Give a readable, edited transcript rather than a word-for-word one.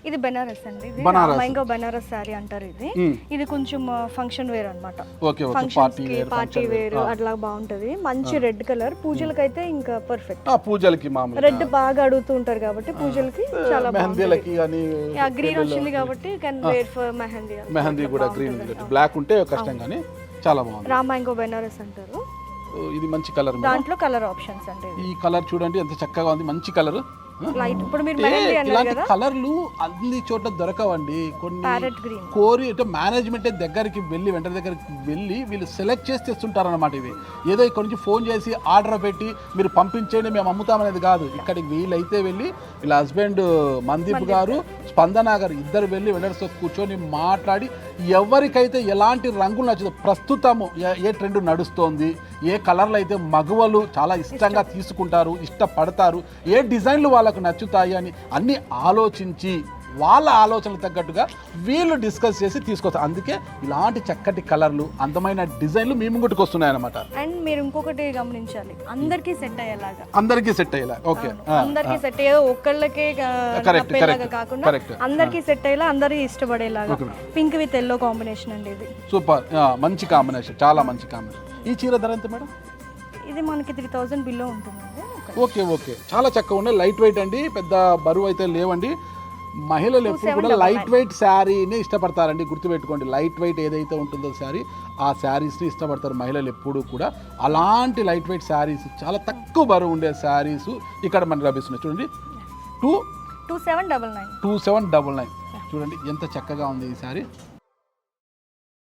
ఇది బెనారస్ అండి, ఇది బనారస్. మ్యాంగో బెనారస్ సారీ అంటారు. ఇది కొంచెం ఫంక్షన్ వేర్ అన్నమాట. ఓకే ఓకే, ఫంక్షన్స్ కి పార్టీ వేర్ అట్లా బాగుంటది. మంచి రెడ్ కలర్, పూజలకైతే ఇంకా పర్ఫెక్ట్. పూజలకి మామూలు రెడ్ బాగా అడుగుతూ ఉంటారు కాబట్టి పూజలకి చాలా మెహందీలకి కానీ గ్రీన్ వచ్చింది కాబట్టి can wear for mehndi. Mehndi కూడా గ్రీన్, బ్లాక్ ఉంటే కష్టం కానీ చాలా బాగుంది. రా మ్యాంగో బెనారస్ అంటారు. ఇది మంచి కలర్, దాంట్లో కలర్ ఆప్షన్స్ అంటే ఈ కలర్ చూడండి ఎంత చక్కగా ఉంది, మంచి కలర్. లైట్ ఇప్పుడు మీరు మెహందీ అన్నారు ఇలాంటి కదా, కలర్లు అన్ని చోట్ల దొరకవండి. కొన్ని ప్యారెట్ గ్రీన్ కోరి అంటే మేనేజ్మెంట్ దగ్గరికి వెళ్ళి వెంటనే దగ్గరికి వెళ్ళి వీళ్ళు సెలెక్ట్ చేసి తెస్తుంటారు అనమాట. ఇవి ఏదో ఇక్కడ నుంచి ఫోన్ చేసి ఆర్డర్ పెట్టి మీరు పంపించేయండి మేము అమ్ముతామనేది కాదు. ఇక్కడికి వీళ్ళైతే వెళ్ళి వీళ్ళ హస్బెండ్ మందీప్ గారు, స్పందన గారు ఇద్దరు వెళ్ళి వెండర్స్తో కూర్చొని మాట్లాడి ఎవరికైతే ఎలాంటి రంగులు నచ్చుతుందో, ప్రస్తుతము ఏ ట్రెండ్ నడుస్తోంది, ఏ కలర్లు అయితే మగవలు చాలా ఇష్టంగా తీసుకుంటారు, ఇష్టపడతారు, ఏ డిజైన్లు వాళ్ళకు నచ్చుతాయి అని అన్ని ఆలోచించి వాళ్ళ ఆలోచనలు తగ్గట్టుగా వీళ్ళు డిస్కస్ చేసి తీసుకొస్తారు. అందుకే ఇలాంటి చక్కటి కలర్లు, అందమైన డిజైన్లు మీ ముందుకు వస్తున్నాయి అనమాట. అండ్ మీరు ఇంకొకటి గమనించాలి, అందరికీ సెట్ అయ్యేలాగా, అందరికీ సెట్ అయ్యేలా. ఓకే, అందరికీ సెట్ అయ్యేది, ఒక్కళ్ళకే నప్పేలాగా కాకుండా అందరికీ సెట్ అయ్యేలా, అందరికీ ఇష్టపడేలాగా. పింక్ విత్ ఎల్లో కాంబినేషన్ అండి ఇది. సూపర్, మంచి కాంబినేషన్, చాలా మంచి కాంబినేషన్. ఈ చీర ధర ఎంత మేడం? ఇది మనకి 3000 బిలో ఉంటుందండి. ఓకే ఓకే, చాలా చక్కగా ఉన్నాయి. లైట్ వెయిట్ అండి, పెద్ద బరువు అయితే లేవండి. మహిళలు ఎప్పుడు కూడా లైట్ వెయిట్ శారీని ఇష్టపడతారండి, గుర్తుపెట్టుకోండి. లైట్ వెయిట్ ఏదైతే ఉంటుందో శారీ, ఆ శారీస్ని ఇష్టపడతారు మహిళలు ఎప్పుడు కూడా. అలాంటి లైట్ వెయిట్ శారీస్, చాలా తక్కువ బరువు ఉండే శారీస్ ఇక్కడ మనకు లభిస్తున్నాయి. చూడండి, 2799 2799. చూడండి ఎంత చక్కగా ఉంది ఈ శారీ.